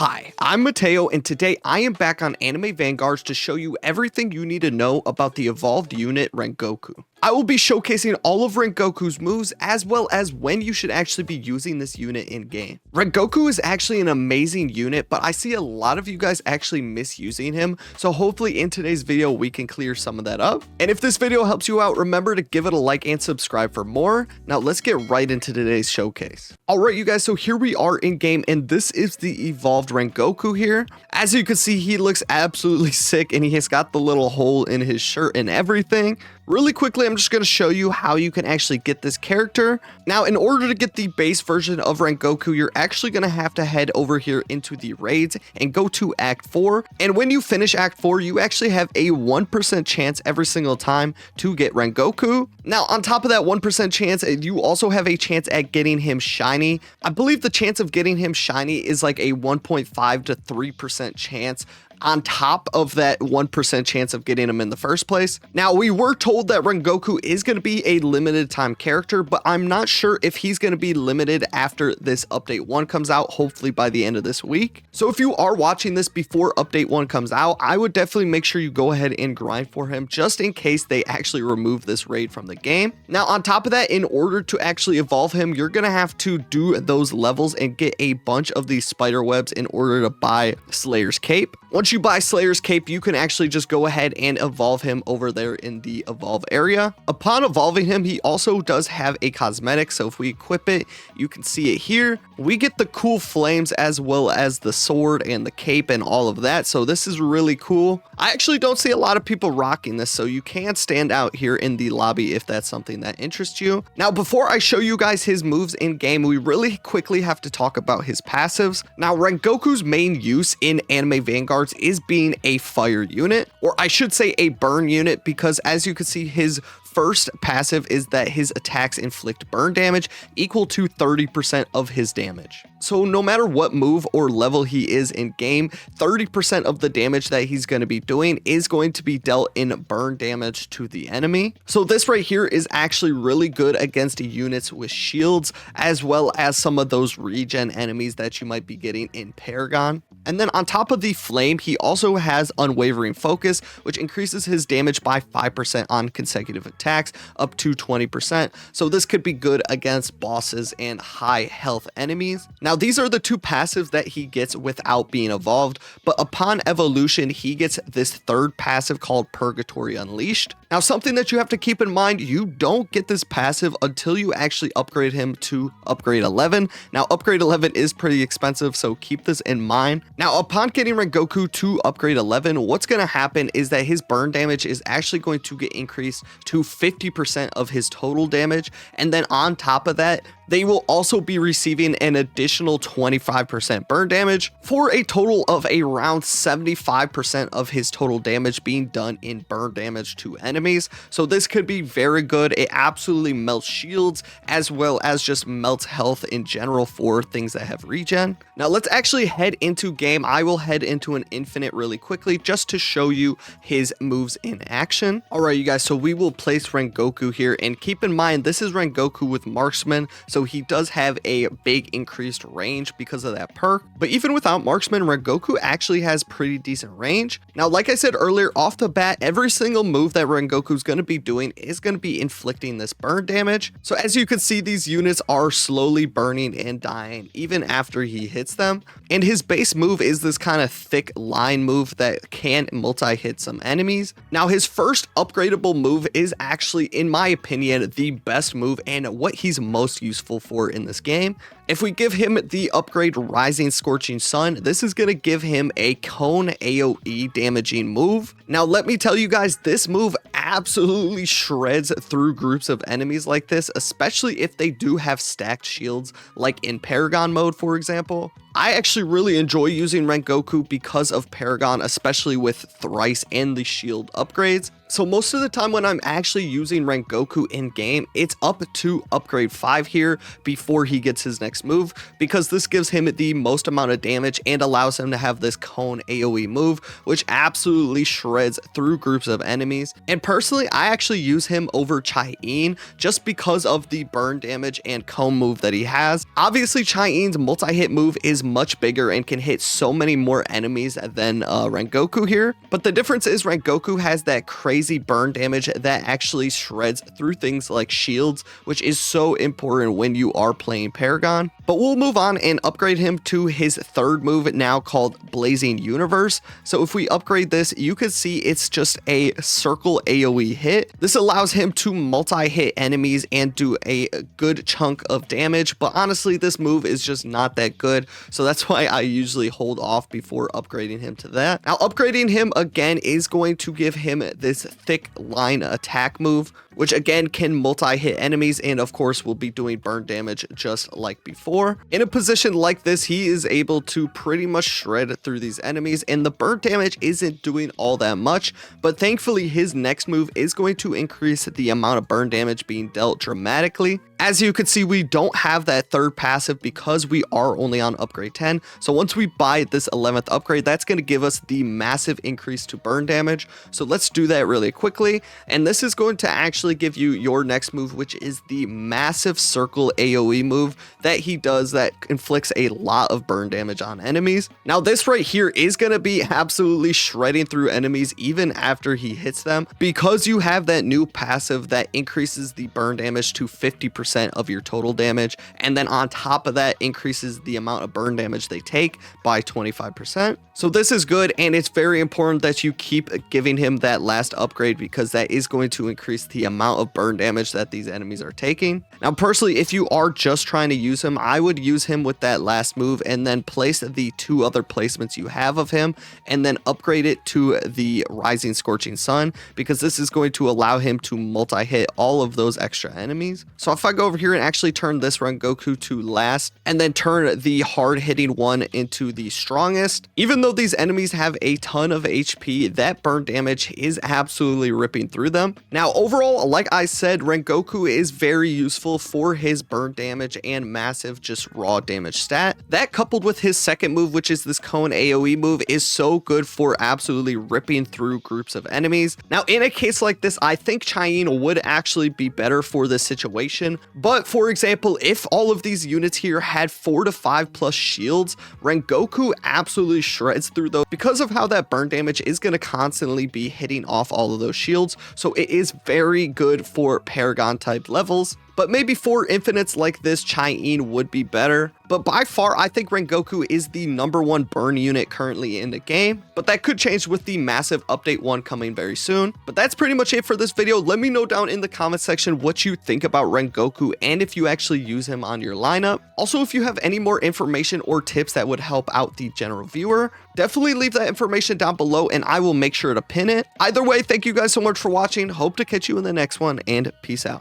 Hi, I'm Mateo, and today I am back on Anime Vanguards to show you everything you need to know about the evolved unit Rengoku. I will be showcasing all of Rengoku's moves as well as when you should actually be using this unit in game. Rengoku is actually an amazing unit, but I see a lot of you guys actually misusing him, so hopefully in today's video we can clear some of that up. And if this video helps you out, remember to give it a like and subscribe for more. Now let's get right into today's showcase. Alright you guys, so here we are in game, and this is the evolved Rengoku here. As you can see, he looks absolutely sick, and he has got the little hole in his shirt and everything. Really quickly, I'm just going to show you how you can actually get this character. Now, in order to get the base version of Rengoku, you're actually going to have to head over here into the raids and go to Act 4. And when you finish Act 4, you actually have a 1% chance every single time to get Rengoku. Now, on top of that 1% chance, you also have a chance at getting him shiny. I believe the chance of getting him shiny is like a 1.5 to 3% chance on top of that 1% chance of getting him in the first place. Now, we were told that Rengoku is going to be a limited time character, but I'm not sure if he's going to be limited after this update 1 comes out, hopefully by the end of this week. So if you are watching this before update 1 comes out, I would definitely make sure you go ahead and grind for him just in case they actually remove this raid from the game. Now, on top of that, in order to actually evolve him, you're going to have to do those levels and get a bunch of these spider webs in order to buy Slayer's Cape. Once you buy Slayer's Cape, you can actually just go ahead and evolve him over there in the evolve area. Upon evolving him, he also does have a cosmetic, so if we equip it, you can see it here. We get the cool flames as well as the sword and the cape and all of that, so this is really cool. I actually don't see a lot of people rocking this, so you can stand out here in the lobby if that's something that interests you. Now, before I show you guys his moves in game, we really quickly have to talk about his passives. Now, Rengoku's main use in Anime Vanguards is being a fire unit, or I should say a burn unit, because as you can see, his first passive is that his attacks inflict burn damage equal to 30% of his damage. So no matter what move or level he is in game, 30% of the damage that he's going to be doing is going to be dealt in burn damage to the enemy. So this right here is actually really good against units with shields, as well as some of those regen enemies that you might be getting in Paragon. And then on top of the flame, he also has unwavering focus, which increases his damage by 5% on consecutive attacks up to 20%. So this could be good against bosses and high health enemies. Now, these are the two passives that he gets without being evolved, but upon evolution, he gets this third passive called Purgatory Unleashed. Now, something that you have to keep in mind, you don't get this passive until you actually upgrade him to upgrade 11. Now, upgrade 11 is pretty expensive, so keep this in mind. Now, upon getting Rengoku to upgrade 11, what's going to happen is that his burn damage is actually going to get increased to 50% of his total damage. And then on top of that, they will also be receiving an additional 25% burn damage for a total of around 75% of his total damage being done in burn damage to enemies. So this could be very good. It absolutely melts shields as well as just melts health in general for things that have regen. Now let's actually head into game. I will head into an infinite really quickly just to show you his moves in action. All right, you guys, so we will place Rengoku here, and keep in mind this is Rengoku with marksman, so he does have a big increased range because of that perk. But even without marksman, Rengoku actually has pretty decent range. Now, like I said earlier, off the bat, every single move that Rengoku is going to be doing is going to be inflicting this burn damage. So as you can see, these units are slowly burning and dying even after he hits them. And his base move is this kind of thick line move that can multi-hit some enemies. Now, his first upgradable move is actually, in my opinion, the best move and what he's most useful for in this game. If we give him the upgrade Rising Scorching Sun, this is going to give him a cone AoE damaging move. Now, let me tell you guys, this move absolutely shreds through groups of enemies like this, especially if they do have stacked shields, like in Paragon mode, for example. I actually really enjoy using Rengoku because of Paragon, especially with Thrice and the shield upgrades. So most of the time when I'm actually using Rengoku in game, it's up to upgrade 5 here before he gets his next move, because this gives him the most amount of damage and allows him to have this cone AoE move, which absolutely shreds through groups of enemies. And personally, I actually use him over Chai-In just because of the burn damage and cone move that he has. Obviously, Chai-In's multi-hit move is is much bigger and can hit so many more enemies than Rengoku here. But the difference is Rengoku has that crazy burn damage that actually shreds through things like shields, which is so important when you are playing Paragon. But we'll move on and upgrade him to his third move now called Blazing Universe. So if we upgrade this, you can see it's just a circle AoE hit. This allows him to multi-hit enemies and do a good chunk of damage, but honestly this move is just not that good, so that's why I usually hold off before upgrading him to that. Now upgrading him again is going to give him this thick line attack move, which again can multi-hit enemies and of course will be doing burn damage just like before. In a position like this, he is able to pretty much shred through these enemies and the burn damage isn't doing all that much, but thankfully his next move is going to increase the amount of burn damage being dealt dramatically. As you can see, we don't have that third passive because we are only on upgrade 10. So once we buy this 11th upgrade, that's going to give us the massive increase to burn damage. So let's do that really quickly. And this is going to actually give you your next move, which is the massive circle AoE move that he does that inflicts a lot of burn damage on enemies. Now this right here is going to be absolutely shredding through enemies even after he hits them, because you have that new passive that increases the burn damage to 50% of your total damage, and then on top of that increases the amount of burn damage they take by 25%. So this is good, and it's very important that you keep giving him that last upgrade because that is going to increase the amount of burn damage that these enemies are taking. Now personally, if you are just trying to use him, I would use him with that last move and then place the two other placements you have of him and then upgrade it to the Rising Scorching Sun, because this is going to allow him to multi-hit all of those extra enemies. So if I go over here and actually turn this Rengoku to last and then turn the hard hitting one into the strongest, even though these enemies have a ton of HP, that burn damage is absolutely ripping through them. Now overall, like I said, Rengoku is very useful for his burn damage and massive just raw damage stat. That coupled with his second move, which is this cone AoE move, is so good for absolutely ripping through groups of enemies. Now in a case like this, I think Chain would actually be better for this situation. But for example, if all of these units here had 4 to 5 plus shields, Rengoku absolutely shreds through those because of how that burn damage is going to constantly be hitting off all of those shields. So it is very good for Paragon type levels. But maybe for infinites like this, Chain would be better. But by far, I think Rengoku is the #1 burn unit currently in the game. But that could change with the massive update 1 coming very soon. But that's pretty much it for this video. Let me know down in the comment section what you think about Rengoku and if you actually use him on your lineup. Also, if you have any more information or tips that would help out the general viewer, definitely leave that information down below and I will make sure to pin it. Either way, thank you guys so much for watching. Hope to catch you in the next one, and peace out.